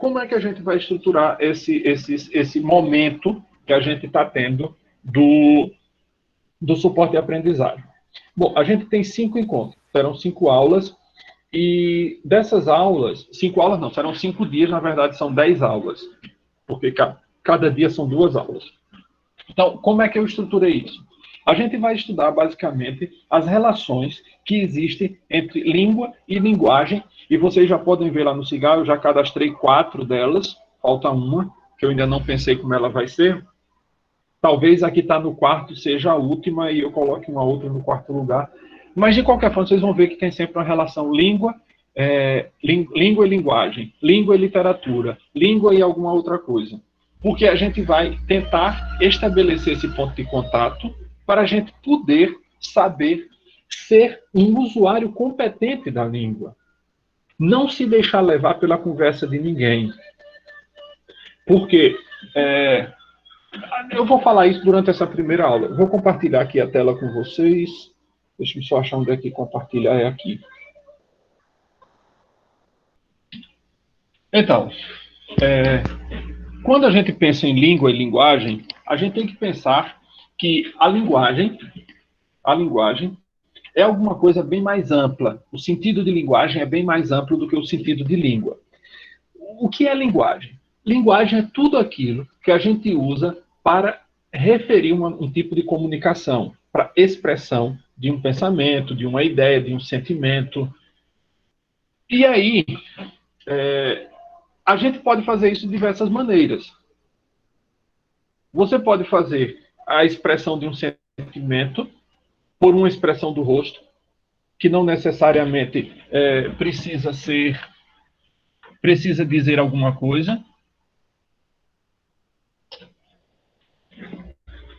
como é que a gente vai estruturar esse momento que a gente está tendo do suporte de aprendizagem? Bom, a gente tem 5 encontros, serão 5 aulas, e dessas aulas, 5 aulas não, serão 5 dias, na verdade são 10 aulas, porque cada dia são 2 aulas. Então, como é que eu estruturei isso? A gente vai estudar, basicamente, as relações que existem entre língua e linguagem, e vocês já podem ver lá no Cigar, eu já cadastrei 4 delas, falta uma, que eu ainda não pensei como ela vai ser. Talvez a que está no quarto seja a última, e eu coloque uma outra no quarto lugar. Mas, de qualquer forma, vocês vão ver que tem sempre uma relação língua e linguagem, língua e literatura, língua e alguma outra coisa. Porque a gente vai tentar estabelecer esse ponto de contato para a gente poder saber ser um usuário competente da língua. Não se deixar levar pela conversa de ninguém. Porque eu vou falar isso durante essa primeira aula. Eu vou compartilhar aqui a tela com vocês. Deixa eu só achar onde é que compartilhar é aqui. Então, quando a gente pensa em língua e linguagem, a gente tem que pensar que a linguagem é alguma coisa bem mais ampla. O sentido de linguagem é bem mais amplo do que o sentido de língua. O que é linguagem? Linguagem é tudo aquilo que a gente usa para referir um tipo de comunicação, para expressão de um pensamento, de uma ideia, de um sentimento. E aí, a gente pode fazer isso de diversas maneiras. Você pode fazer a expressão de um sentimento por uma expressão do rosto, que não necessariamente precisa dizer alguma coisa.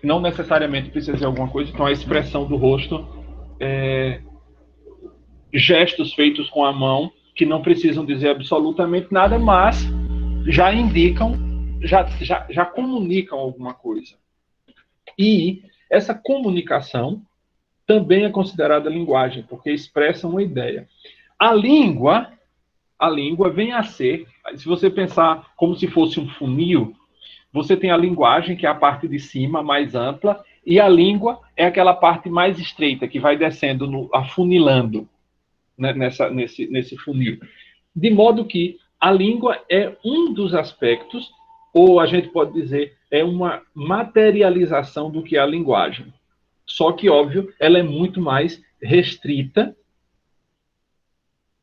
Não necessariamente precisa dizer alguma coisa, então a expressão do rosto, gestos feitos com a mão, que não precisam dizer absolutamente nada, mas já indicam, já comunicam alguma coisa. E essa comunicação também é considerada linguagem, porque expressa uma ideia. A língua vem a ser, se você pensar como se fosse um funil, você tem a linguagem, que é a parte de cima, mais ampla, e a língua é aquela parte mais estreita, que vai descendo, afunilando, né, nesse funil. De modo que a língua é um dos aspectos, ou a gente pode dizer, é uma materialização do que é a linguagem. Só que, óbvio, ela é muito mais restrita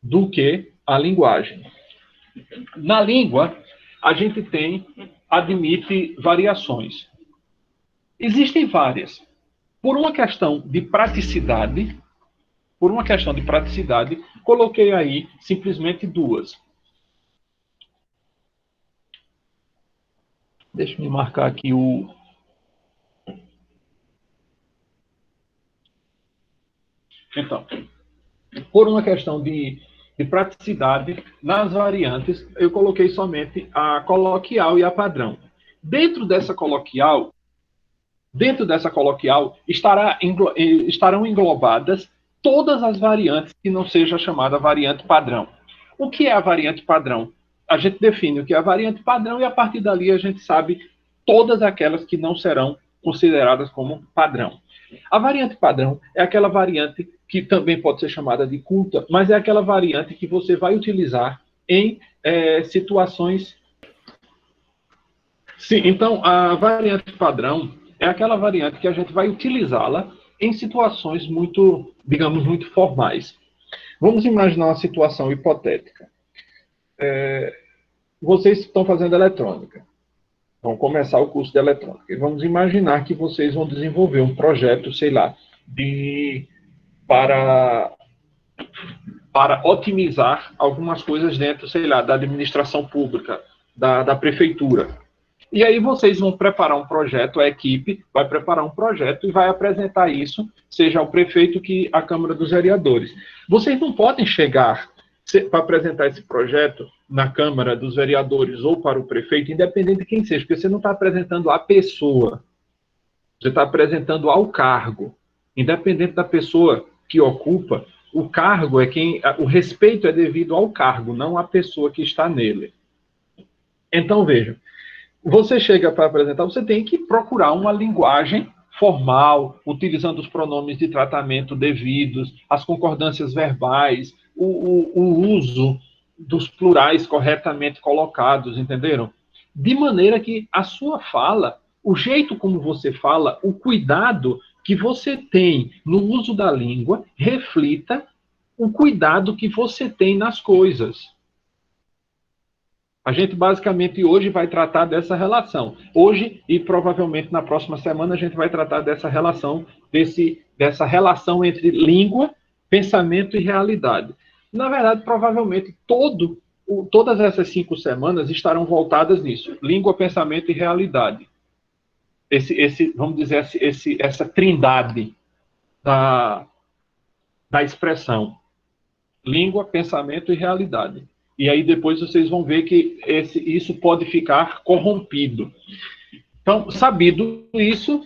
do que a linguagem. Na língua, a gente admite variações. Existem várias. Por uma questão de praticidade, coloquei aí simplesmente 2. Deixa eu marcar aqui o... Então, por uma questão de praticidade, nas variantes, eu coloquei somente a coloquial e a padrão. Dentro dessa coloquial, estarão englobadas todas as variantes que não seja chamada variante padrão. O que é a variante padrão? A gente define o que é a variante padrão e a partir dali a gente sabe todas aquelas que não serão consideradas como padrão. A variante padrão é aquela variante que também pode ser chamada de culta, mas é aquela variante que você vai utilizar em situações... Sim, então a variante padrão é aquela variante que a gente vai utilizá-la em situações muito, digamos, muito formais. Vamos imaginar uma situação hipotética. Vocês estão fazendo eletrônica. Vão começar o curso de eletrônica. E vamos imaginar que vocês vão desenvolver um projeto, sei lá, para otimizar algumas coisas dentro, sei lá, da administração pública, da prefeitura. E aí vocês vão preparar um projeto, a equipe vai preparar um projeto e vai apresentar isso, seja ao prefeito que a Câmara dos Vereadores. Vocês não podem chegar para apresentar esse projeto na Câmara dos Vereadores ou para o prefeito, independente de quem seja, porque você não está apresentando a pessoa, você está apresentando ao cargo. Independente da pessoa que ocupa, o cargo o respeito é devido ao cargo, não à pessoa que está nele. Então, veja, você chega para apresentar, você tem que procurar uma linguagem formal, utilizando os pronomes de tratamento devidos, as concordâncias verbais, o uso dos plurais corretamente colocados, entenderam? De maneira que a sua fala, o jeito como você fala, o cuidado que você tem no uso da língua, reflita o cuidado que você tem nas coisas. A gente basicamente hoje vai tratar dessa relação. Hoje e provavelmente na próxima semana a gente vai tratar dessa relação, dessa relação entre língua, pensamento e realidade. Na verdade, provavelmente todas essas 5 semanas estarão voltadas nisso: língua, pensamento e realidade. Vamos dizer, essa trindade da, da expressão: língua, pensamento e realidade. E aí depois vocês vão ver que isso pode ficar corrompido. Então, sabido isso,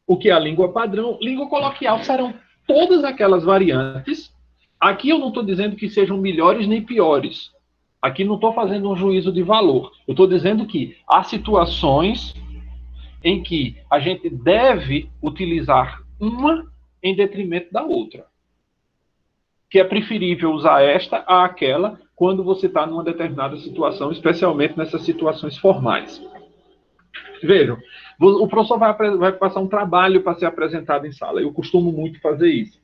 o que é a língua padrão? Língua coloquial serão todas aquelas variantes. Aqui eu não estou dizendo que sejam melhores nem piores. Aqui não estou fazendo um juízo de valor. Eu estou dizendo que há situações em que a gente deve utilizar uma em detrimento da outra. Que é preferível usar esta a aquela quando você está numa determinada situação, especialmente nessas situações formais. Vejam, o professor vai passar um trabalho para ser apresentado em sala. Eu costumo muito fazer isso,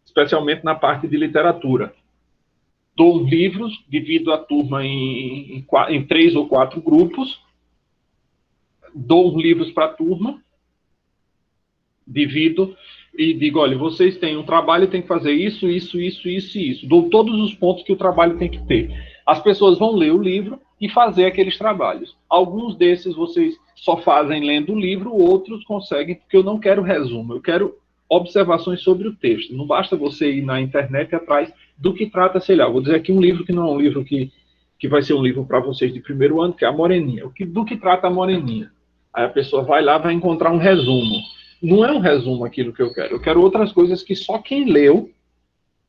especialmente na parte de literatura. Dou livros, divido a turma em 3 ou 4 grupos, dou livros para a turma, divido e digo, olha, vocês têm um trabalho e tem que fazer isso, isso, isso, isso e isso. Dou todos os pontos que o trabalho tem que ter. As pessoas vão ler o livro e fazer aqueles trabalhos. Alguns desses vocês só fazem lendo o livro, outros conseguem, porque eu não quero resumo, eu quero observações sobre o texto. Não basta você ir na internet atrás do que trata, sei lá, vou dizer aqui um livro que não é um livro que vai ser um livro para vocês de primeiro ano, que é a Moreninha. Do que trata a Moreninha? Aí a pessoa vai lá, vai encontrar um resumo. Não é um resumo aquilo que eu quero. Eu quero outras coisas que só quem leu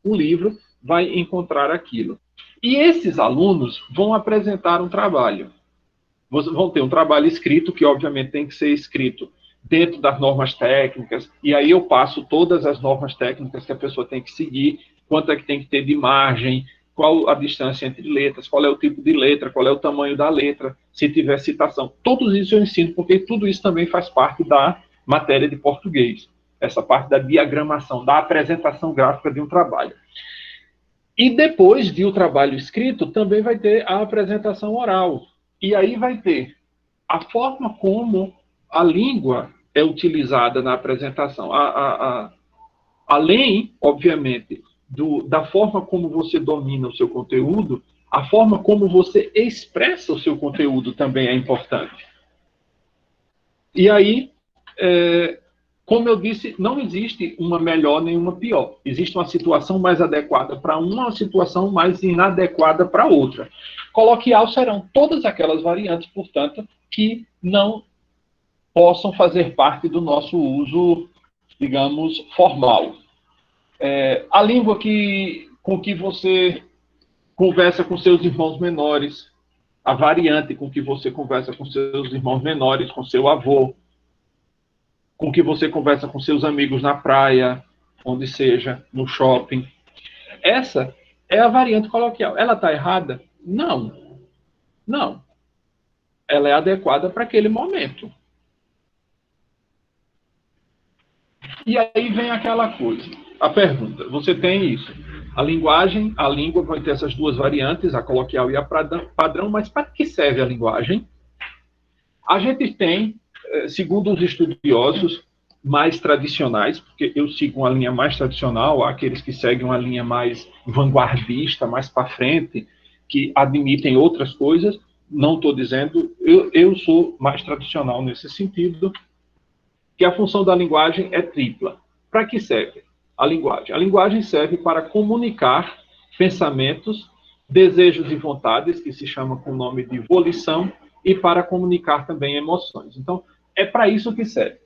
o livro vai encontrar aquilo. E esses alunos vão apresentar um trabalho. Vão ter um trabalho escrito, que obviamente tem que ser escrito dentro das normas técnicas, e aí eu passo todas as normas técnicas que a pessoa tem que seguir, quanto é que tem que ter de margem, qual a distância entre letras, qual é o tipo de letra, qual é o tamanho da letra, se tiver citação. Tudo isso eu ensino, porque tudo isso também faz parte da matéria de português. Essa parte da diagramação, da apresentação gráfica de um trabalho. E depois de o trabalho escrito, também vai ter a apresentação oral. E aí vai ter a forma como a língua é utilizada na apresentação. Além, obviamente, da forma como você domina o seu conteúdo, a forma como você expressa o seu conteúdo também é importante. E aí, como eu disse, não existe uma melhor nem uma pior. Existe uma situação mais adequada para uma situação mais inadequada para outra. Coloquial serão todas aquelas variantes, portanto, que não possam fazer parte do nosso uso, digamos, formal. A língua com que você conversa com seus irmãos menores, a variante com que você conversa com seus irmãos menores, com seu avô, com que você conversa com seus amigos na praia, onde seja, no shopping. Essa é a variante coloquial. Ela está errada? Não. Não. Ela é adequada para aquele momento. E aí vem aquela coisa. A pergunta, você tem isso. A linguagem, a língua vai ter essas duas variantes, a coloquial e a padrão, mas para que serve a linguagem? A gente tem, segundo os estudiosos mais tradicionais, porque eu sigo uma linha mais tradicional, há aqueles que seguem uma linha mais vanguardista, mais para frente, que admitem outras coisas, não estou dizendo, eu sou mais tradicional nesse sentido, que a função da linguagem é tripla. Para que serve a linguagem? A linguagem serve para comunicar pensamentos, desejos e vontades, que se chama com o nome de volição, e para comunicar também emoções. Então, é para isso que serve.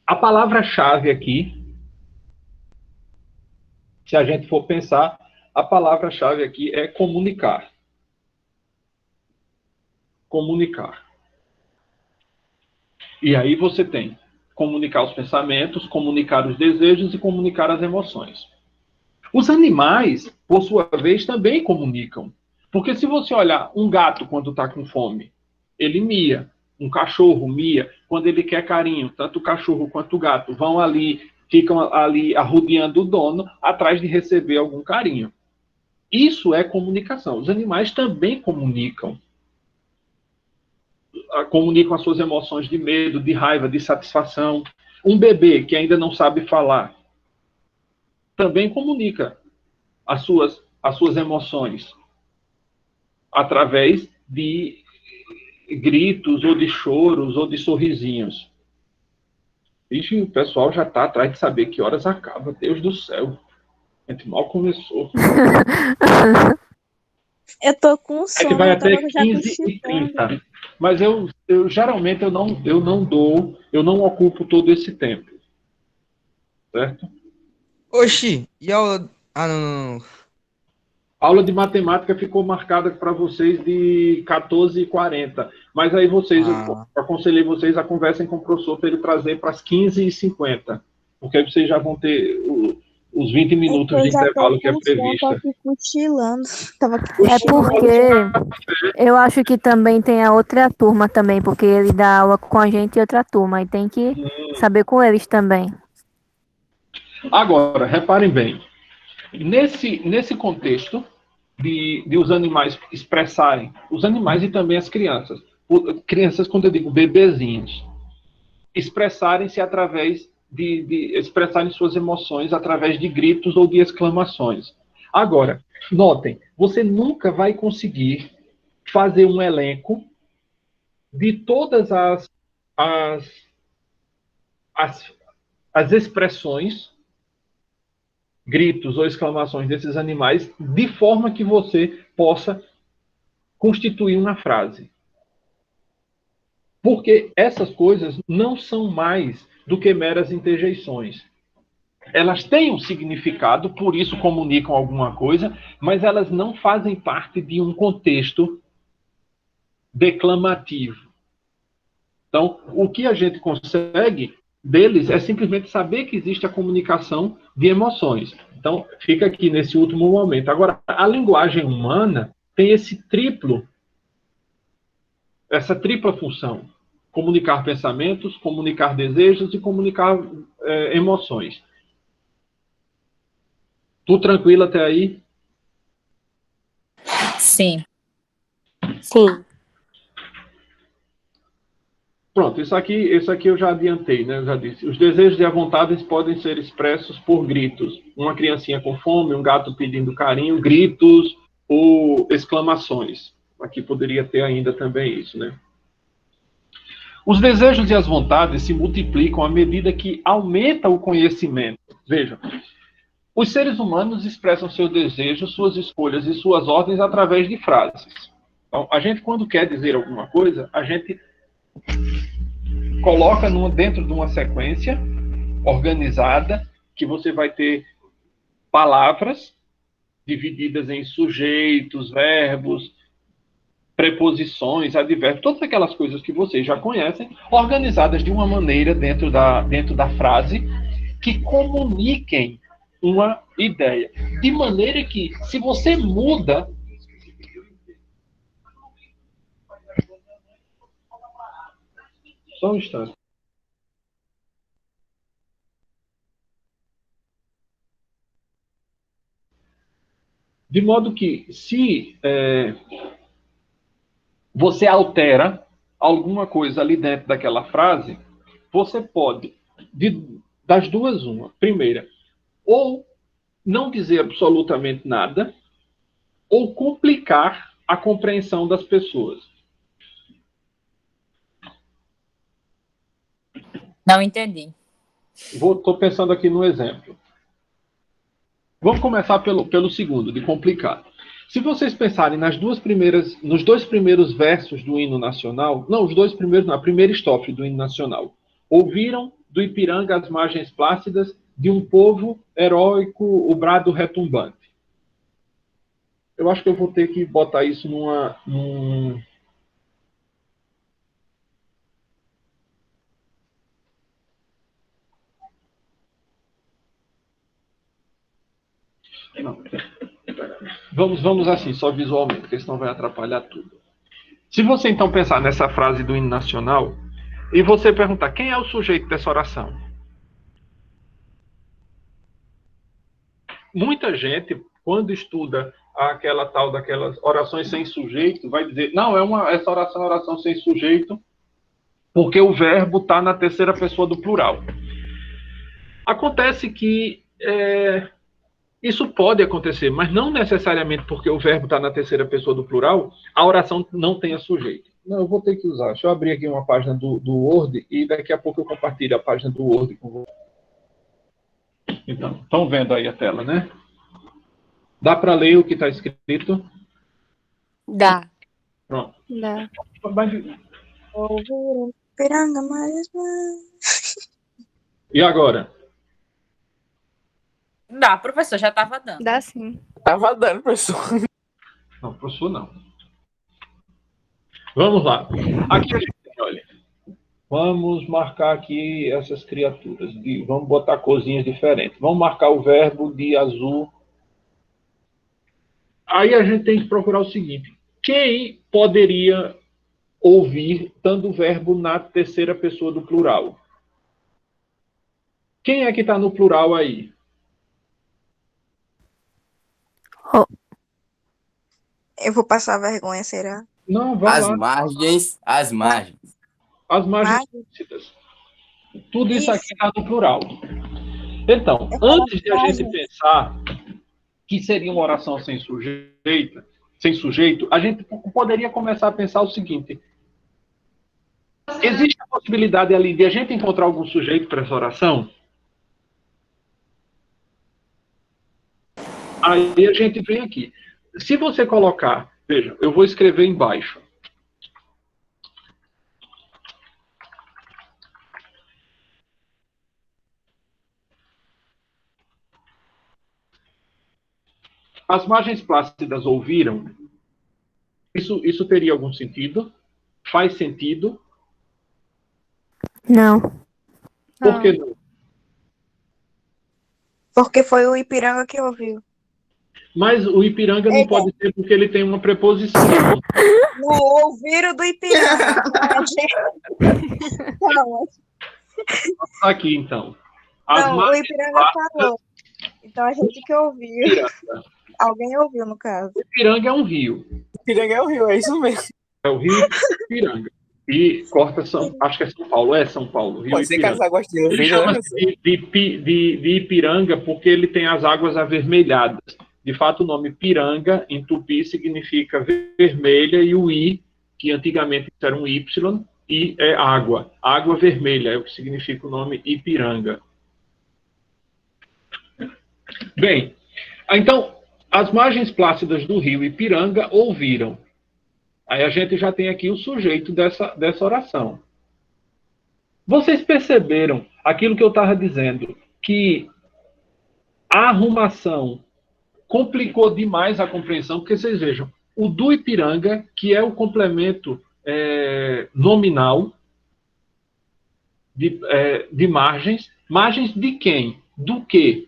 A palavra-chave aqui, se a gente for pensar, a palavra-chave aqui é comunicar. comunicar. E aí você tem comunicar os pensamentos, comunicar os desejos e comunicar as emoções. Os animais, por sua vez, também comunicam. Porque se você olhar um gato quando está com fome, ele mia. Um cachorro mia quando ele quer carinho. Tanto o cachorro quanto o gato vão ali, ficam ali arrodeando o dono atrás de receber algum carinho. Isso é comunicação. Os animais também comunicam. Comunicam as suas emoções de medo, de raiva, de satisfação. Um bebê que ainda não sabe falar também comunica as suas emoções através de gritos, ou de choros, ou de sorrisinhos. Ixi, o pessoal já está atrás de saber que horas acaba. Deus do céu. A gente mal começou. Eu tô com É que sono, vai eu tava até já 15h30. cochilando. Mas eu geralmente eu não ocupo todo esse tempo. Certo? Oxi, e a aula. Ah, não, não, não. A aula de matemática ficou marcada para vocês de 14h40. Mas aí eu Ah, aconselhei vocês a conversem com o professor para ele trazer para as 15h50. Porque aí vocês já vão ter os 20 É que minutos eu de já tô intervalo que é com sono, tô prevista. aqui cochilando. Tava aqui É cochilando. porque eu acho que também tem a outra turma também, porque ele dá aula com a gente e outra turma, e tem que saber com eles também. Agora, reparem bem. Nesse contexto de os animais expressarem, os animais e também as crianças, crianças, quando eu digo bebezinhos, expressarem-se através de expressarem suas emoções através de gritos ou de exclamações. Agora, notem, você nunca vai conseguir fazer um elenco de todas as, as, as expressões, gritos ou exclamações desses animais, de forma que você possa constituir uma frase. Porque essas coisas não são mais do que meras interjeições. Elas têm um significado, por isso comunicam alguma coisa, mas elas não fazem parte de um contexto declamativo. Então, o que a gente consegue deles é simplesmente saber que existe a comunicação de emoções. Então, fica aqui nesse último momento. Agora, a linguagem humana tem essa tripla função: comunicar pensamentos, comunicar desejos e comunicar emoções. Tudo tranquilo até aí? Sim. Sim. Pronto, isso aqui eu já adiantei, né? Eu já disse. Os desejos e as vontades podem ser expressos por gritos. Uma criancinha com fome, um gato pedindo carinho, gritos ou exclamações. Aqui poderia ter ainda também isso, né? Os desejos e as vontades se multiplicam à medida que aumenta o conhecimento. Veja, os seres humanos expressam seus desejos, suas escolhas e suas ordens através de frases. Então, a gente, quando quer dizer alguma coisa, a gente coloca dentro de uma sequência organizada, que você vai ter palavras divididas em sujeitos, verbos, preposições, advérbios, todas aquelas coisas que vocês já conhecem, organizadas de uma maneira dentro da frase, que comuniquem uma ideia. De maneira que, se você muda. Só um instante. De modo que, se você altera alguma coisa ali dentro daquela frase, você pode, das duas, uma. Primeira, ou não dizer absolutamente nada, ou complicar a compreensão das pessoas. Não entendi. Estou pensando aqui no exemplo. Vamos começar pelo segundo, de complicar. Se vocês pensarem nos dois primeiros versos do hino nacional, não, os dois primeiros, não, a primeira estrofe do hino nacional. Ouviram do Ipiranga as margens plácidas de um povo heróico o brado retumbante. Eu acho que eu vou ter que botar isso Não. Vamos assim, só visualmente, porque senão vai atrapalhar tudo. Se você então pensar nessa frase do hino nacional e você perguntar quem é o sujeito dessa oração, muita gente, quando estuda aquela tal daquelas orações sem sujeito, vai dizer, não, essa oração é oração sem sujeito, porque o verbo está na terceira pessoa do plural. Acontece que isso pode acontecer, mas não necessariamente porque o verbo está na terceira pessoa do plural, a oração não tenha sujeito. Não, eu vou ter que usar. Deixa eu abrir aqui uma página do Word e daqui a pouco eu compartilho a página do Word com vocês. Então, estão vendo aí a tela, né? Dá para ler o que está escrito? Dá. Pronto. Dá. Piranga, mas... E agora? Dá, professor, já estava dando. Dá sim. Tava dando, professor. Não, professor, não. Vamos lá. Aqui a gente, olha, vamos marcar aqui essas criaturas. Vamos botar corzinhas diferentes. Vamos marcar o verbo de azul. Aí a gente tem que procurar o seguinte. Quem poderia ouvir tanto o verbo na terceira pessoa do plural? Quem é que está no plural aí? Eu vou passar vergonha, será? Não, vai As lá. margens, as margens. As margens lúcidas. Tudo isso aqui está no plural. Então, antes de a gente pensar que seria uma oração sem sujeito, a gente poderia começar a pensar o seguinte. Existe a possibilidade ali de a gente encontrar algum sujeito para essa oração? Aí a gente vem aqui. Se você colocar, veja, eu vou escrever embaixo. As margens plácidas ouviram? Isso teria algum sentido? Faz sentido? Não. Por que não? Porque foi o Ipiranga que ouviu. Mas o Ipiranga não pode ser porque ele tem uma preposição. Não, ouviram do Ipiranga. Não, Aqui, então. o Ipiranga falou. Então a gente que ouviu. Ipiranga. Alguém ouviu, no caso. Ipiranga é um rio. Piranga é o rio, é isso mesmo. É o rio Ipiranga. E corta acho que é São Paulo. É São Paulo. Rio Pode ser que as Ipiranga. águas tenham Ele vindo, chama né? de Ipiranga porque ele tem as águas avermelhadas. De fato, o nome Piranga, em tupi, significa vermelha, e o I, que antigamente era um Y, e é água. Água vermelha é o que significa o nome Ipiranga. Bem, então, as margens plácidas do rio Ipiranga ouviram. Aí a gente já tem aqui o sujeito dessa oração. Vocês perceberam aquilo que eu estava dizendo, que a arrumação complicou demais a compreensão, porque vocês vejam, o do Ipiranga, que é o complemento nominal de margens, margens de quem? Do quê?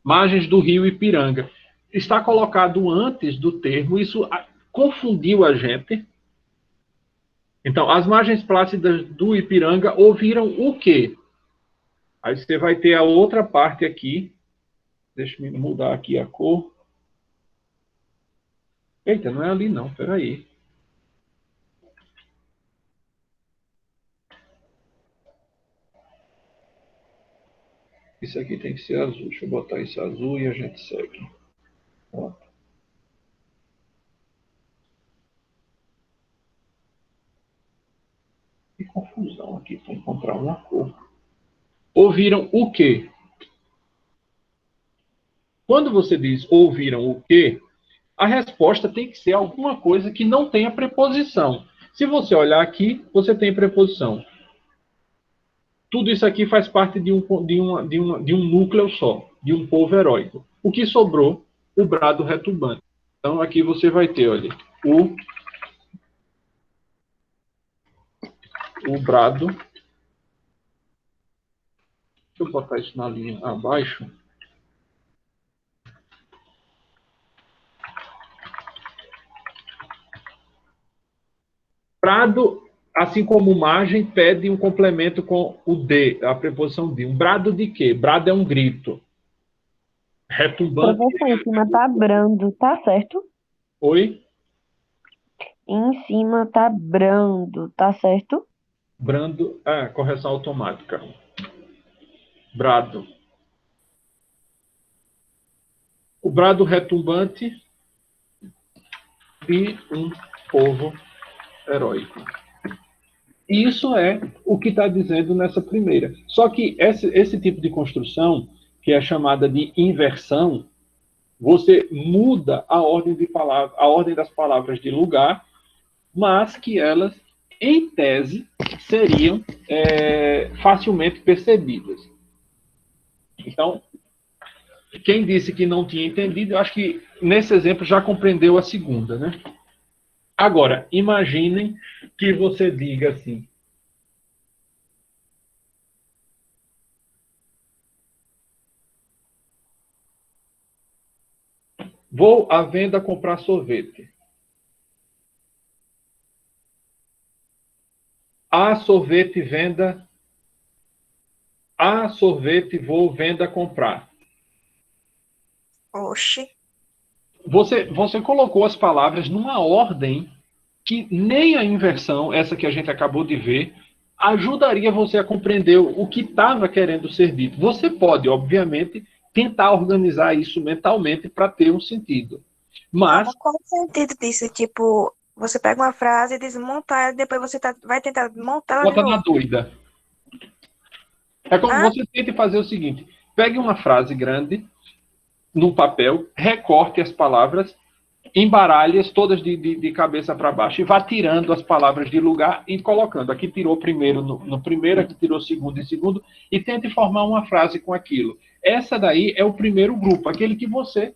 Margens do rio Ipiranga. Está colocado antes do termo, isso confundiu a gente. Então, as margens plácidas do Ipiranga ouviram o quê? Aí você vai ter a outra parte aqui. Deixa eu mudar aqui a cor. Eita, não é ali não, peraí. Isso aqui tem que ser azul. Deixa eu botar isso azul e a gente segue. Pronto. Que confusão aqui para encontrar uma cor. Ouviram o quê? Quando você diz ouviram o quê, a resposta tem que ser alguma coisa que não tenha preposição. Se você olhar aqui, você tem preposição. Tudo isso aqui faz parte de um núcleo só, de um povo heróico. O que sobrou? O brado retumbante. Então, aqui você vai ter, olha, o brado. Deixa eu botar isso na linha abaixo. Brado, assim como margem, pede um complemento com o de, a preposição de. Um brado de quê? Brado é um grito. Retumbante. Professor, em cima tá brando, tá certo? Oi? Em cima tá brando, tá certo? Brando. Ah, correção automática. Brado. O brado retumbante de um povo heróico. Isso é o que está dizendo nessa primeira. Só que esse tipo de construção, que é chamada de inversão, você muda a ordem de palavra, a ordem das palavras de lugar, mas que elas, em tese, seriam facilmente percebidas. Então, quem disse que não tinha entendido, eu acho que nesse exemplo já compreendeu a segunda, né? Agora, imaginem que você diga assim: vou à venda comprar sorvete. A sorvete venda. A sorvete vou venda comprar. Oxi. Você colocou as palavras numa ordem que nem a inversão, essa que a gente acabou de ver, ajudaria você a compreender o que estava querendo ser dito. Você pode, obviamente, tentar organizar isso mentalmente para ter um sentido. Mas Qual o sentido disso? Tipo, você pega uma frase e desmonta, e depois você vai tentar montar ela de bota na novo. doida. É como Ah? você tente fazer o seguinte: pegue uma frase grande num papel, recorte as palavras, embaralhe-as todas de cabeça para baixo e vá tirando as palavras de lugar e colocando. Aqui tirou primeiro no primeiro, aqui tirou segundo em segundo, e tente formar uma frase com aquilo. Essa daí é o primeiro grupo, aquele que você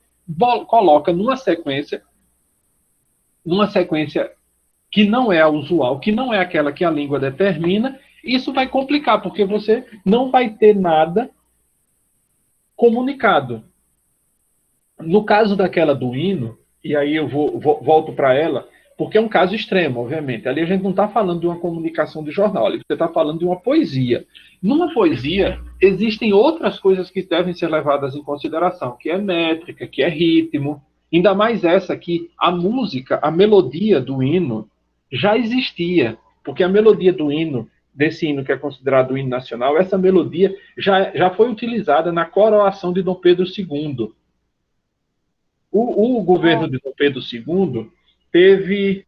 coloca numa sequência que não é a usual, que não é aquela que a língua determina. Isso vai complicar, porque você não vai ter nada comunicado. No caso daquela do hino, e aí eu volto para ela, porque é um caso extremo, obviamente. Ali a gente não está falando de uma comunicação de jornal, ali você está falando de uma poesia. Numa poesia, existem outras coisas que devem ser levadas em consideração, que é métrica, que é ritmo, ainda mais essa que a música, a melodia do hino, já existia, porque a melodia do hino, desse hino que é considerado o hino nacional, essa melodia já foi utilizada na coroação de Dom Pedro II. O governo de Dom Pedro II teve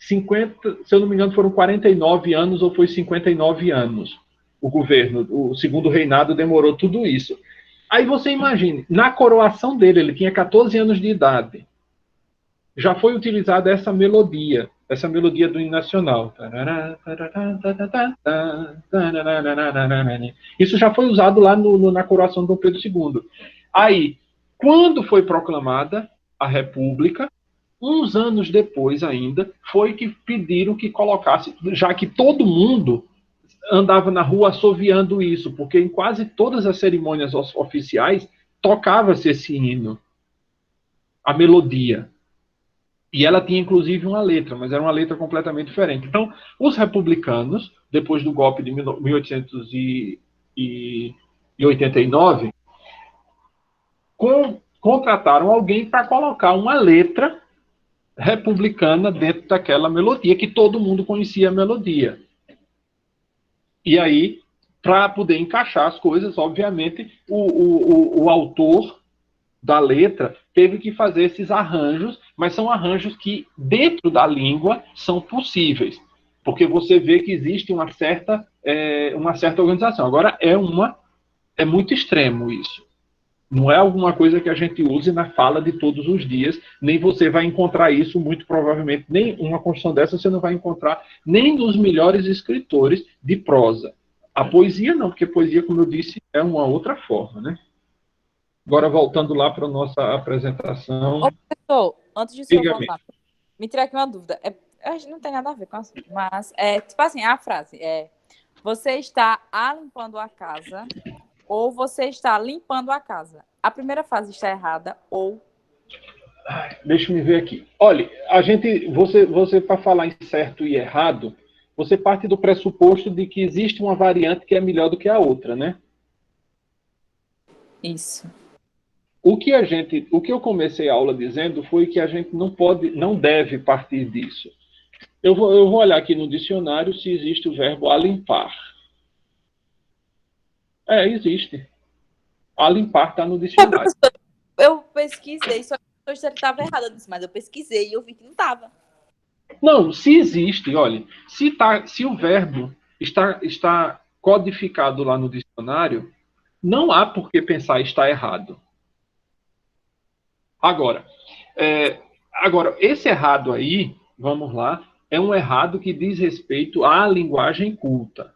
50, se eu não me engano, foram 49 anos ou foi 59 anos. O governo, o segundo reinado demorou tudo isso. Aí você imagine, na coroação dele, ele tinha 14 anos de idade. Já foi utilizada essa melodia do hino nacional. Isso já foi usado lá na coroação de Dom Pedro II. Aí, quando foi proclamada a República, uns anos depois ainda, foi que pediram que colocasse, já que todo mundo andava na rua assoviando isso, porque em quase todas as cerimônias oficiais tocava-se esse hino, a melodia. E ela tinha, inclusive, uma letra, mas era uma letra completamente diferente. Então, os republicanos, depois do golpe de 1889, contrataram alguém para colocar uma letra republicana dentro daquela melodia, que todo mundo conhecia a melodia. E aí, para poder encaixar as coisas, obviamente, o autor da letra teve que fazer esses arranjos, mas são arranjos que, dentro da língua, são possíveis, porque você vê que existe uma certa organização. Agora, é muito extremo isso. Não é alguma coisa que a gente use na fala de todos os dias, nem você vai encontrar isso, muito provavelmente, nem uma construção dessa você não vai encontrar nem nos melhores escritores de prosa. A poesia não, porque poesia, como eu disse, é uma outra forma, né? Agora, voltando lá para a nossa apresentação. Ô, professor, antes de você Diga-me. voltar, me tira aqui uma dúvida. Não tem nada a ver com o assunto, mas, tipo assim, a frase você está limpando a casa ou você está limpando a casa. A primeira frase está errada ou Deixa eu ver aqui. Olha, você para falar em certo e errado, você parte do pressuposto de que existe uma variante que é melhor do que a outra, né? Isso. O que eu comecei a aula dizendo foi que a gente não deve partir disso. Eu vou olhar aqui no dicionário se existe o verbo alimpar. Existe. Alimpar está no dicionário. Eu pesquisei, só que eu estava errada disso, mas eu pesquisei e eu vi que não estava. Não, se existe, olha, se o verbo está codificado lá no dicionário, não há por que pensar está errado. Agora, esse errado aí, vamos lá, é um errado que diz respeito à linguagem culta.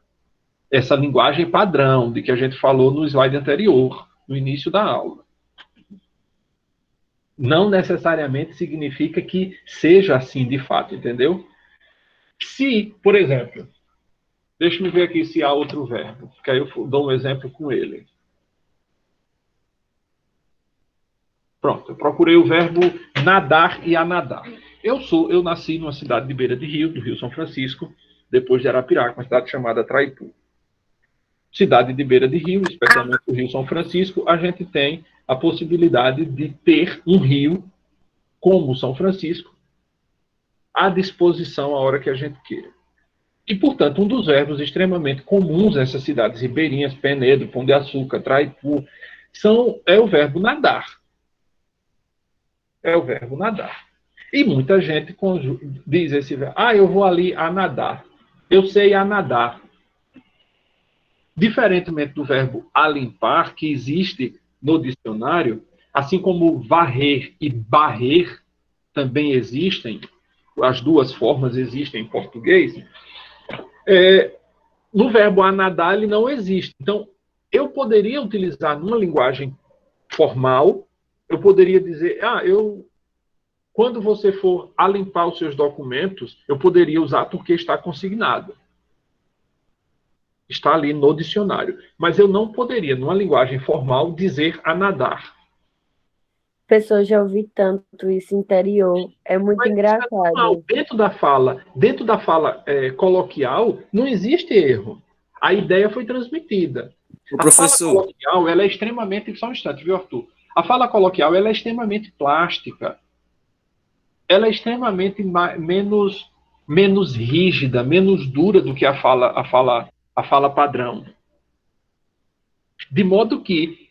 Essa linguagem padrão, de que a gente falou no slide anterior, no início da aula. Não necessariamente significa que seja assim de fato, entendeu? Se, por exemplo, deixa eu ver aqui se há outro verbo, que aí eu dou um exemplo com ele. Pronto, eu procurei o verbo nadar e anadar. Eu nasci numa cidade de beira de rio, do Rio São Francisco, depois de Arapiraca, uma cidade chamada Traipu. Cidade de beira de rio, especialmente o Rio São Francisco, a gente tem a possibilidade de ter um rio, como o São Francisco, à disposição a hora que a gente queira. E, portanto, um dos verbos extremamente comuns nessas cidades ribeirinhas, Penedo, Pão de Açúcar, Traipu, é o verbo nadar. É o verbo nadar. E muita gente diz esse verbo, eu vou ali a nadar. Eu sei a nadar. Diferentemente do verbo alimpar, que existe no dicionário, assim como varrer e barrer também existem, as duas formas existem em português, no verbo anadar ele não existe. Então, eu poderia utilizar numa linguagem formal, eu poderia dizer, quando você for alimpar os seus documentos, eu poderia usar porque está consignado. Está ali no dicionário. Mas eu não poderia, numa linguagem formal, dizer a nadar. Pessoal, já ouvi tanto isso interior. É muito engraçado. Dentro da fala coloquial, não existe erro. A ideia foi transmitida. O professor. A fala coloquial, ela é extremamente... Só um instante, viu, Arthur? A fala coloquial, ela é extremamente plástica. Ela é extremamente menos rígida, menos dura do que a fala padrão. De modo que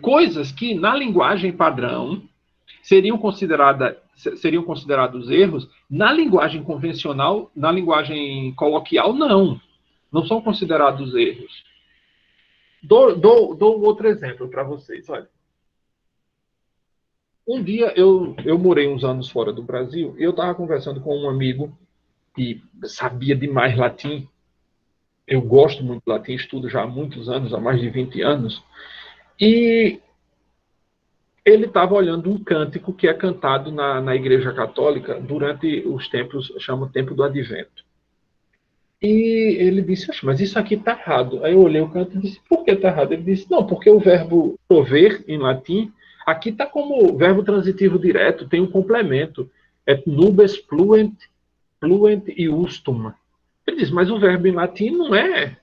coisas que na linguagem padrão seriam considerados erros, na linguagem convencional, na linguagem coloquial, não são considerados erros. Dou outro exemplo para vocês. Olha. Um dia eu morei uns anos fora do Brasil e eu estava conversando com um amigo que sabia demais latim. Eu gosto muito de latim, estudo já há muitos anos, há mais de 20 anos. E ele estava olhando um cântico que é cantado na Igreja Católica durante os tempos, chama o Tempo do Advento. E ele disse, mas isso aqui está errado. Aí eu olhei o canto e disse, por que está errado? Ele disse, não, porque o verbo chover, em latim, aqui está como verbo transitivo direto, tem um complemento. É nubes pluent iustum. Ele diz, mas o verbo em latim não é...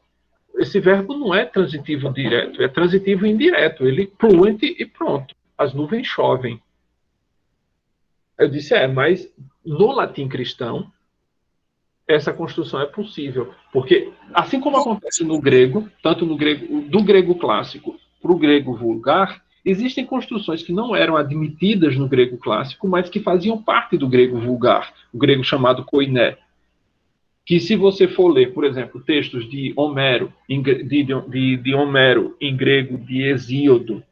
Esse verbo não é transitivo direto, é transitivo indireto. Ele pluent e pronto. As nuvens chovem. Eu disse, mas no latim cristão, essa construção é possível. Porque, assim como acontece no grego, tanto no grego, do grego clássico para o grego vulgar, existem construções que não eram admitidas no grego clássico, mas que faziam parte do grego vulgar, o grego chamado koiné. Que se você for ler, por exemplo, textos de Homero, de Homero em grego, de Hesíodo,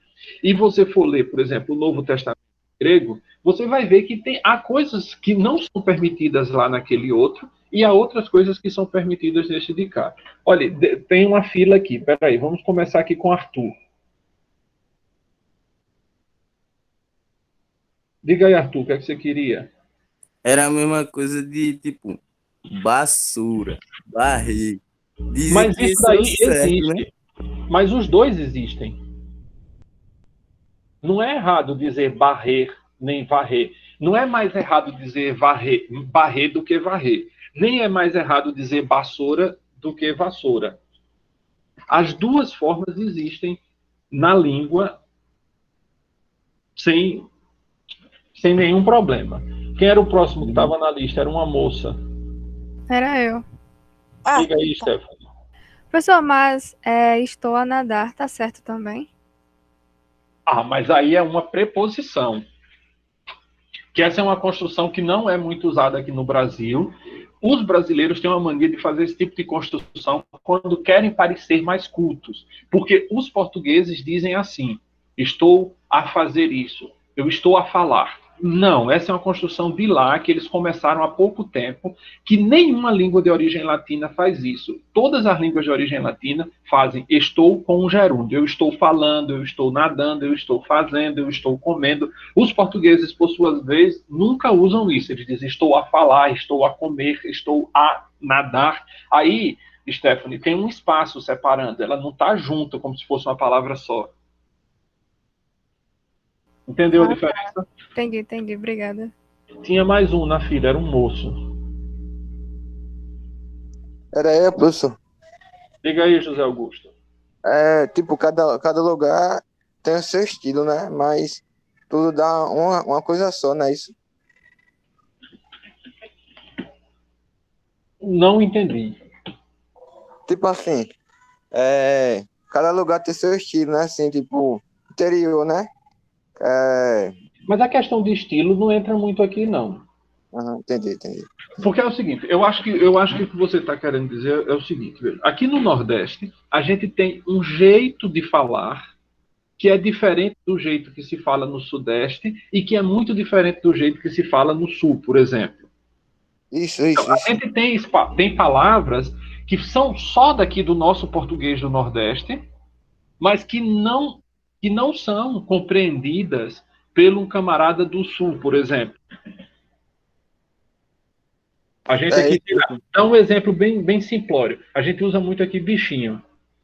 e você for ler, por exemplo, o Novo Testamento grego, você vai ver que há coisas que não são permitidas lá naquele outro, e há outras coisas que são permitidas nesse de cá. Olha, tem uma fila aqui, peraí, vamos começar aqui com Arthur. Diga aí, Arthur, o que é que você queria? Era a mesma coisa de, tipo, basura, barriga. Mas isso daí existe. Né? Mas os dois existem. Não é errado dizer barrer nem varrer. Não é mais errado dizer barrer do que varrer. Nem é mais errado dizer vassoura do que vassoura. As duas formas existem na língua sem nenhum problema. Quem era o próximo que estava na lista? Era uma moça. Era eu. Diga aí, Stephanie. Professor, mas estou a nadar, tá certo também? Mas aí é uma preposição. Que essa é uma construção que não é muito usada aqui no Brasil. Os brasileiros têm uma mania de fazer esse tipo de construção quando querem parecer mais cultos. Porque os portugueses dizem assim: estou a fazer isso, eu estou a falar. Não, essa é uma construção de lá, que eles começaram há pouco tempo, que nenhuma língua de origem latina faz isso. Todas as línguas de origem latina fazem estou com um gerúndio. Eu estou falando, eu estou nadando, eu estou fazendo, eu estou comendo. Os portugueses, por sua vez, nunca usam isso. Eles dizem estou a falar, estou a comer, estou a nadar. Aí, Stephanie, tem um espaço separando. Ela não está junto, como se fosse uma palavra só. Entendeu a diferença? Entendi, obrigada. Tinha mais um na fila, era um moço. Era eu, professor. Diga aí, José Augusto. Tipo, cada lugar tem o seu estilo, né? Mas tudo dá uma coisa só, não é isso? Não entendi. Tipo assim, cada lugar tem seu estilo, né? Assim, tipo, interior, né? Mas a questão de estilo não entra muito aqui, não. Entendi. Porque é o seguinte, eu acho que o que você está querendo dizer é o seguinte, veja, aqui no Nordeste, a gente tem um jeito de falar que é diferente do jeito que se fala no Sudeste e que é muito diferente do jeito que se fala no Sul, por exemplo. Isso. A gente tem palavras que são só daqui do nosso português do Nordeste, mas que não são compreendidas pelo um camarada do Sul, por exemplo. A gente aqui dá um exemplo bem simplório. A gente usa muito aqui bichinho.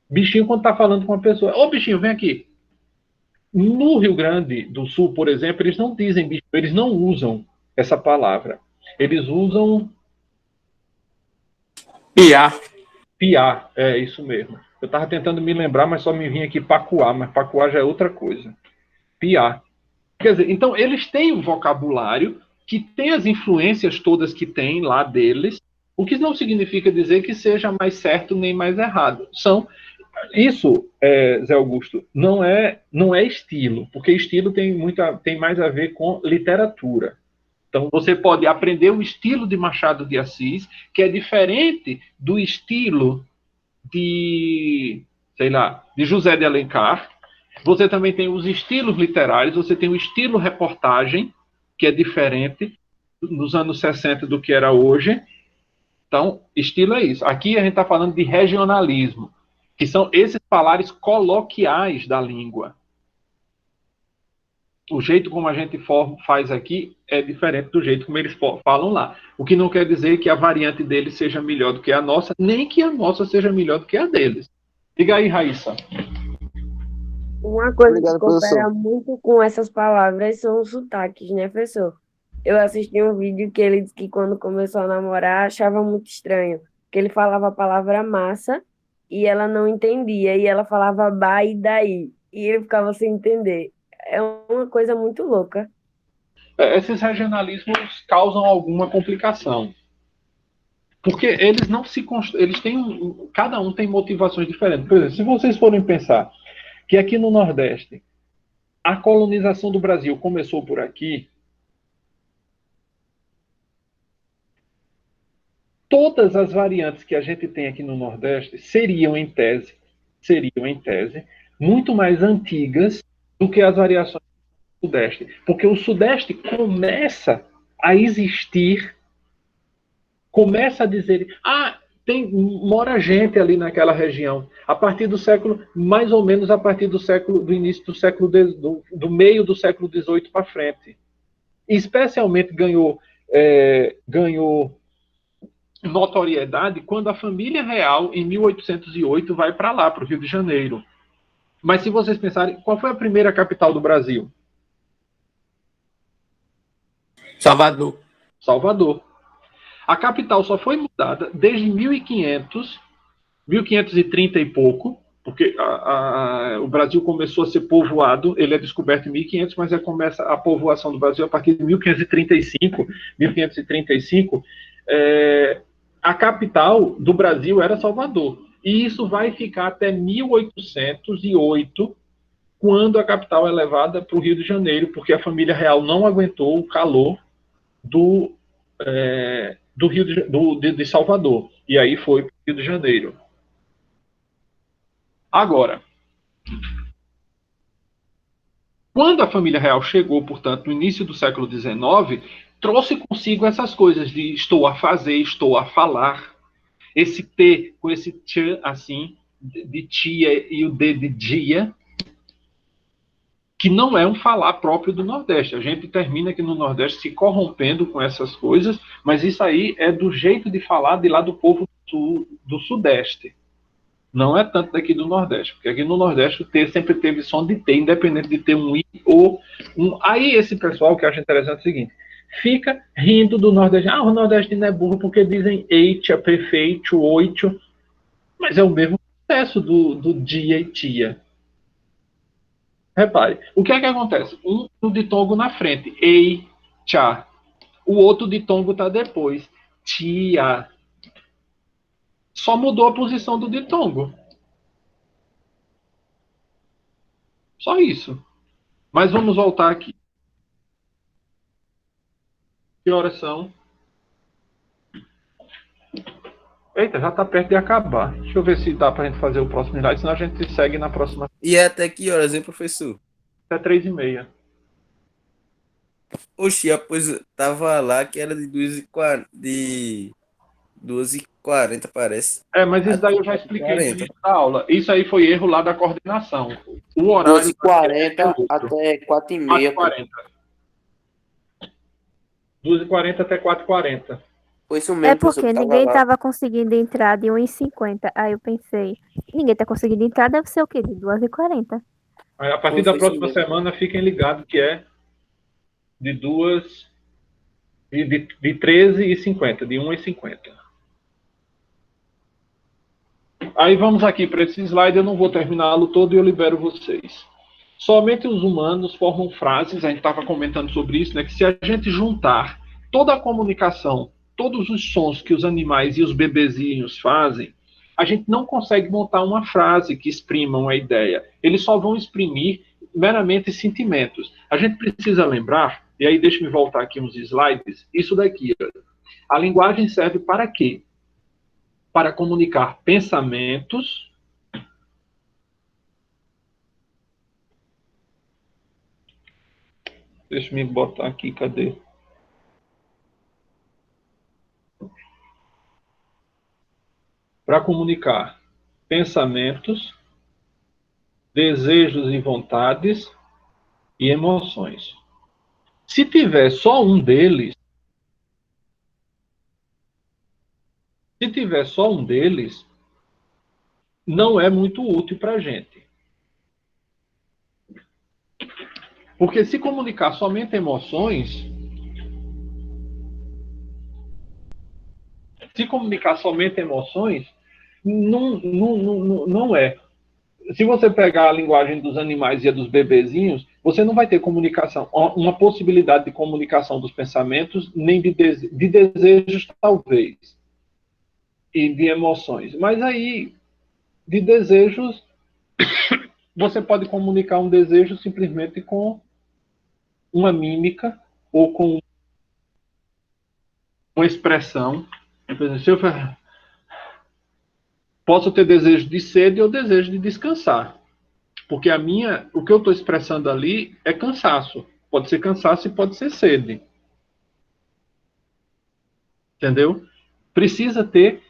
Bichinho quando está falando com uma pessoa. Ô, bichinho, vem aqui. No Rio Grande do Sul, por exemplo, eles não dizem bichinho, eles não usam essa palavra. Eles usam... Piá, é isso mesmo. Eu estava tentando me lembrar, mas só me vinha aqui pacuá, mas pacuá já é outra coisa. Piá. Quer dizer, então eles têm um vocabulário que tem as influências todas que tem lá deles, o que não significa dizer que seja mais certo nem mais errado. Isso, Zé Augusto, não é estilo, porque estilo tem mais a ver com literatura. Então, você pode aprender o estilo de Machado de Assis, que é diferente do estilo de José de Alencar. Você também tem os estilos literários, você tem o estilo reportagem, que é diferente nos anos 60 do que era hoje. Então, estilo é isso. Aqui a gente está falando de regionalismo, que são esses falares coloquiais da língua. O jeito como a gente faz aqui é diferente do jeito como eles falam lá. O que não quer dizer que a variante deles seja melhor do que a nossa, nem que a nossa seja melhor do que a deles. Diga aí, Raíssa. Uma coisa Obrigado, que coopera professor. muito com essas palavras são os sotaques, né, professor? Eu assisti um vídeo que ele disse que quando começou a namorar achava muito estranho, que ele falava a palavra massa e ela não entendia, e ela falava ba e daí, e ele ficava sem entender. É uma coisa muito louca. Esses regionalismos causam alguma complicação. Porque eles não se eles têm cada um tem motivações diferentes. Por exemplo, se vocês forem pensar que aqui no Nordeste a colonização do Brasil começou por aqui, todas as variantes que a gente tem aqui no Nordeste seriam em tese, muito mais antigas do que as variações do Sudeste. Porque o Sudeste começa a existir, começa a dizer, mora gente ali naquela região, a partir do século, mais ou menos a partir do início do século, do meio do século XVIII para frente. Especialmente ganhou notoriedade quando a família real, em 1808, vai para lá, para o Rio de Janeiro. Mas se vocês pensarem, qual foi a primeira capital do Brasil? Salvador. Salvador. A capital só foi mudada desde 1500, 1530 e pouco, porque o Brasil começou a ser povoado, ele é descoberto em 1500, mas começa a povoação do Brasil a partir de 1535, a capital do Brasil era Salvador. E isso vai ficar até 1808, quando a capital é levada para o Rio de Janeiro, porque a família real não aguentou o calor de Salvador. E aí foi para o Rio de Janeiro. Agora, quando a família real chegou, portanto, no início do século XIX, trouxe consigo essas coisas de estou a fazer, estou a falar. Esse T com esse tch assim, de tia e o D de dia, que não é um falar próprio do Nordeste. A gente termina aqui no Nordeste se corrompendo com essas coisas, mas isso aí é do jeito de falar de lá do povo do Sudeste. Não é tanto daqui do Nordeste, porque aqui no Nordeste o T sempre teve som de T, independente de ter um I ou um... Aí esse pessoal que acha interessante é o seguinte, fica rindo do Nordeste. O nordestino é burro porque dizem eitia, prefeito, oito, mas é o mesmo processo do dia e tia. Repare, o que é que acontece? Um ditongo na frente, ei, tchá. O outro ditongo está depois, tia. Só mudou a posição do ditongo. Só isso. Mas vamos voltar aqui. Que horas são? Eita, já está perto de acabar. Deixa eu ver se dá para a gente fazer o próximo slide, senão a gente segue na próxima. E é até que horas, hein, professor? Até 3h30. Oxi, pois tava lá que era de 2h40, parece. Mas isso daí eu já expliquei no início da aula. Isso aí foi erro lá da coordenação. O horário... 2h40 até 4h30. 2h40 até 4h40. Foi isso mesmo, porque ninguém estava conseguindo entrar de 1h50. Aí eu pensei, ninguém está conseguindo entrar, deve ser o quê? De 2h40. A partir da próxima semana, fiquem ligados que é de 13h50, de 1h50. Aí vamos aqui para esse slide, eu não vou terminá-lo todo e eu libero vocês. Somente os humanos formam frases, a gente estava comentando sobre isso, né, que se a gente juntar toda a comunicação, todos os sons que os animais e os bebezinhos fazem, a gente não consegue montar uma frase que exprima uma ideia. Eles só vão exprimir meramente sentimentos. A gente precisa lembrar, e aí deixa-me voltar aqui uns slides, isso daqui. A linguagem serve para quê? Para comunicar pensamentos, deixa-me botar aqui, cadê? Para comunicar pensamentos, desejos e vontades e emoções. Se tiver só um deles, não é muito útil para a gente. Porque se comunicar somente emoções, não é. Se você pegar a linguagem dos animais e a dos bebezinhos, você não vai ter comunicação, uma possibilidade de comunicação dos pensamentos, nem de desejos, talvez, e de emoções. Mas aí, de desejos, você pode comunicar um desejo simplesmente com uma mímica ou com uma expressão. Por exemplo, posso ter desejo de sede ou desejo de descansar. Porque o que eu estou expressando ali é cansaço. Pode ser cansaço e pode ser sede. Entendeu? Precisa ter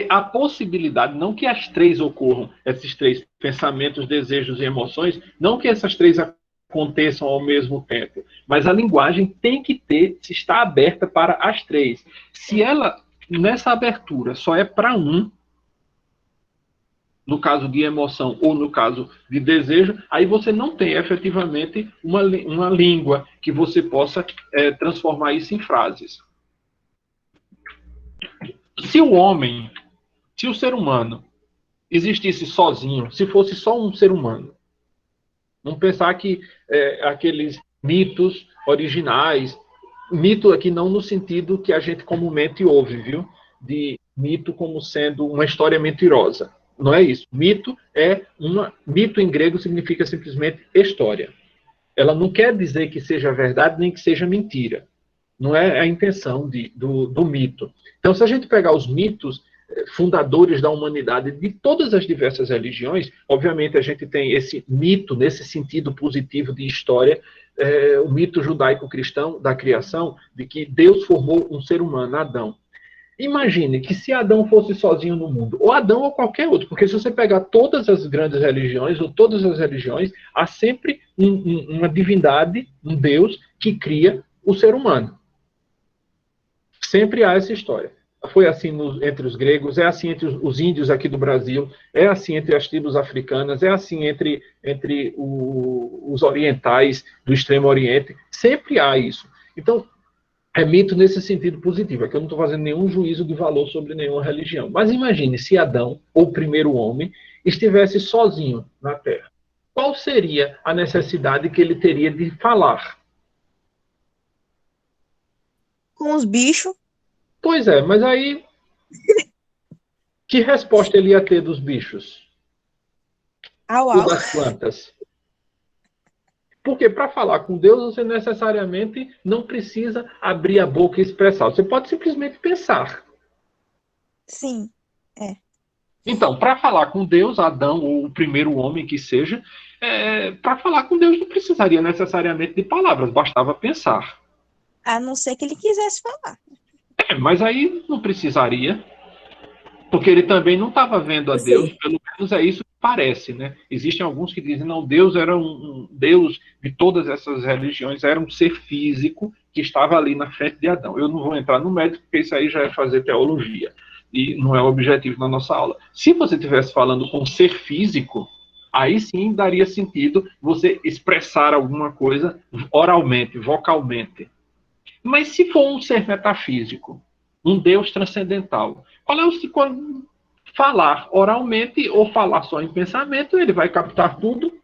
a possibilidade, não que as três ocorram, esses três pensamentos, desejos e emoções, não que essas três aconteçam ao mesmo tempo, mas a linguagem tem que estar aberta para as três. Se ela, nessa abertura, só é para um, no caso de emoção ou no caso de desejo, aí você não tem efetivamente uma língua que você possa transformar isso em frases. Se o ser humano existisse sozinho, se fosse só um ser humano, vamos pensar que aqueles mitos originais, mito aqui não no sentido que a gente comumente ouve, viu? De mito como sendo uma história mentirosa. Não é isso. Mito em grego significa simplesmente história. Ela não quer dizer que seja verdade nem que seja mentira. Não é a intenção do mito. Então, se a gente pegar os mitos fundadores da humanidade de todas as diversas religiões, obviamente a gente tem esse mito, nesse sentido positivo de história, o mito judaico-cristão da criação, de que Deus formou um ser humano, Adão. Imagine que se Adão fosse sozinho no mundo, ou Adão ou qualquer outro, porque se você pegar todas as grandes religiões, ou todas as religiões, há sempre uma divindade, um Deus, que cria o ser humano. Sempre há essa história. Foi assim entre os gregos, é assim entre os índios aqui do Brasil, é assim entre as tribos africanas, é assim entre os orientais do Extremo Oriente. Sempre há isso. Então, é mito nesse sentido positivo, é que eu não estou fazendo nenhum juízo de valor sobre nenhuma religião. Mas imagine se Adão, ou o primeiro homem, estivesse sozinho na Terra. Qual seria a necessidade que ele teria de falar? Com os bichos. Pois é, mas aí, que resposta ele ia ter dos bichos? Au, Ou au. das plantas? Porque para falar com Deus, você necessariamente não precisa abrir a boca e expressar. Você pode simplesmente pensar. Sim, é. Então, para falar com Deus, Adão, ou o primeiro homem que seja, para falar com Deus não precisaria necessariamente de palavras, bastava pensar. A não ser que ele quisesse falar. Mas aí não precisaria, porque ele também não estava vendo a Deus, pelo menos é isso que parece, né? Existem alguns que dizem, não, Deus era um Deus de todas essas religiões, era um ser físico que estava ali na frente de Adão. Eu não vou entrar no mérito, porque isso aí já é fazer teologia, e não é o objetivo da nossa aula. Se você estivesse falando com um ser físico, aí sim daria sentido você expressar alguma coisa oralmente, vocalmente. Mas se for um ser metafísico, um Deus transcendental, qual é o falar oralmente ou falar só em pensamento, ele vai captar tudo.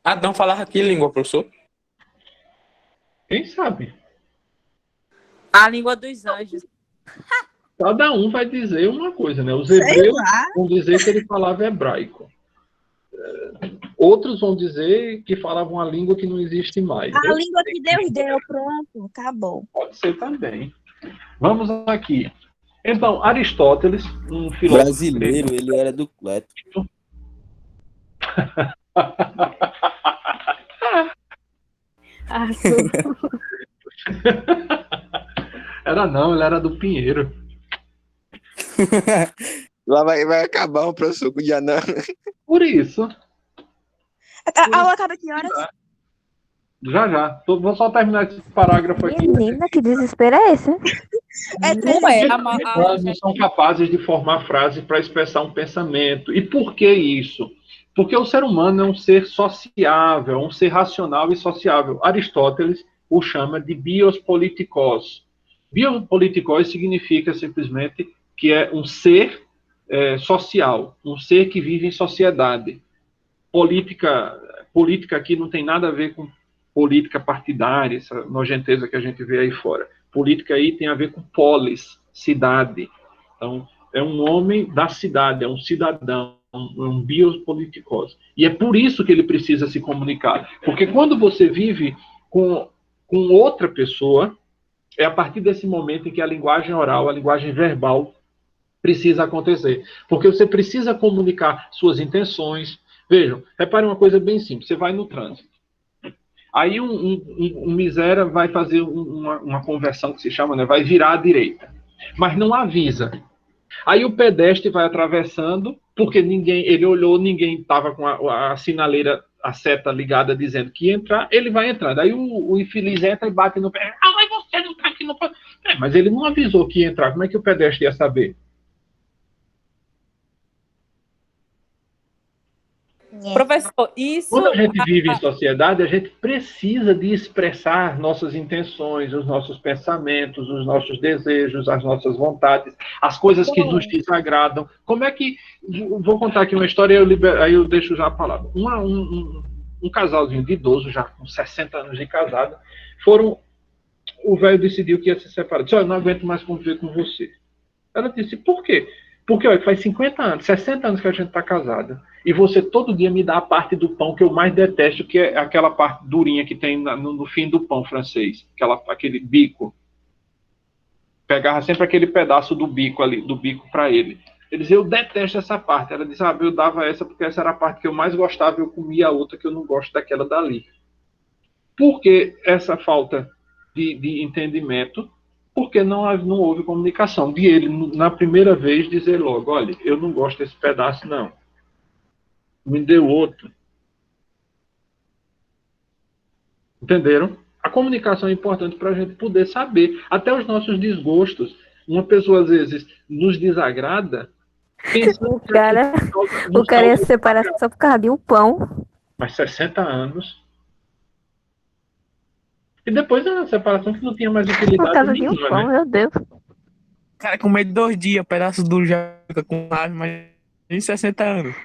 Adão falava que língua, professor? Quem sabe? A língua dos anjos. Cada um vai dizer uma coisa, né? Os hebreus vão dizer que ele falava hebraico. Outros vão dizer que falavam uma língua que não existe mais. A língua que Deus deu, pronto, acabou. Pode ser também. Vamos aqui. Então, Aristóteles, um filósofo Brasileiro, ele era do Cleto. Era não, ele era do Pinheiro. Lá vai acabar o professor com o Dianã. Por isso. A aula acaba que horas? Já. Vou só terminar esse parágrafo aqui. Menina, que desespero é esse? Não é. Nós não são capazes de formar frases para expressar um pensamento. E por que isso? Porque o ser humano é um ser sociável, um ser racional e sociável. Aristóteles o chama de bios politikos. Biopolitikos significa simplesmente que é um ser social, um ser que vive em sociedade. Política aqui não tem nada a ver com política partidária, essa nojenteza que a gente vê aí fora. Política aí tem a ver com polis, cidade. Então, é um homem da cidade, é um cidadão, um biopolitikos. E é por isso que ele precisa se comunicar. Porque quando você vive com outra pessoa, é a partir desse momento em que a linguagem oral, a linguagem verbal, precisa acontecer. Porque você precisa comunicar suas intenções. Vejam, repare uma coisa bem simples. Você vai no trânsito. Aí um miséria vai fazer uma conversão que se chama, né? Vai virar à direita. Mas não avisa. Aí o pedestre vai atravessando, porque ele olhou, ninguém estava com a sinaleira, a seta ligada dizendo que ia entrar, ele vai entrando. Aí o infeliz entra e bate no pé. Ah, mas você Mas ele não avisou que ia entrar. Como é que o pedestre ia saber? Professor, isso. Quando a gente vive em sociedade, a gente precisa de expressar nossas intenções, os nossos pensamentos, os nossos desejos, as nossas vontades, as coisas que nos desagradam. Como é que... Vou contar aqui uma história e aí eu deixo já a palavra. Um casalzinho de idoso, já com 60 anos de casado, o velho decidiu que ia se separar. Disse, olha, eu não aguento mais conviver com você. Ela disse, por quê? Porque olha, faz 50 anos, 60 anos que a gente está casada. E você todo dia me dá a parte do pão que eu mais detesto, que é aquela parte durinha que tem no fim do pão francês. Aquele bico. Pegava sempre aquele pedaço do bico ali, do bico para ele. Ele dizia, eu detesto essa parte. Ela disse, eu dava essa porque essa era a parte que eu mais gostava, eu comia a outra que eu não gosto daquela dali. Por que essa falta de entendimento? Porque não houve comunicação. De ele, na primeira vez, dizer logo, olha, eu não gosto desse pedaço, não. Me deu outro. Entenderam? A comunicação é importante para a gente poder saber. Até os nossos desgostos. Uma pessoa, às vezes, nos desagrada. O cara ia se separar só por causa de um pão. Mas 60 anos. E depois da separação que não tinha mais utilidade Por causa nenhuma, de um pão, né? meu Deus. Cara, com medo de 2 dias, pedaço duro já fica com raiva, mas em 60 anos.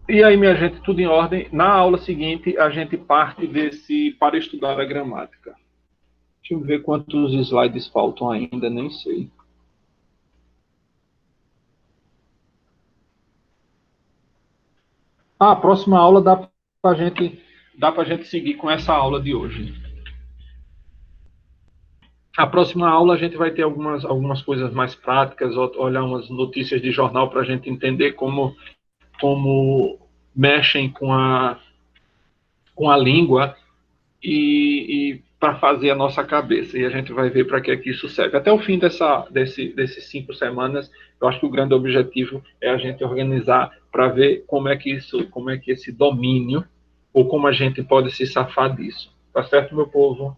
E aí, minha gente, tudo em ordem. Na aula seguinte, a gente parte para estudar a gramática. Deixa eu ver quantos slides faltam ainda, nem sei. A próxima aula dá para gente seguir com essa aula de hoje. A próxima aula a gente vai ter algumas coisas mais práticas, olhar umas notícias de jornal para a gente entender como mexem com a língua e para fazer a nossa cabeça. E a gente vai ver para que isso serve. Até o fim desses 5 semanas, eu acho que o grande objetivo é a gente organizar para ver como é que esse domínio, ou como a gente pode se safar disso. Tá certo, meu povo?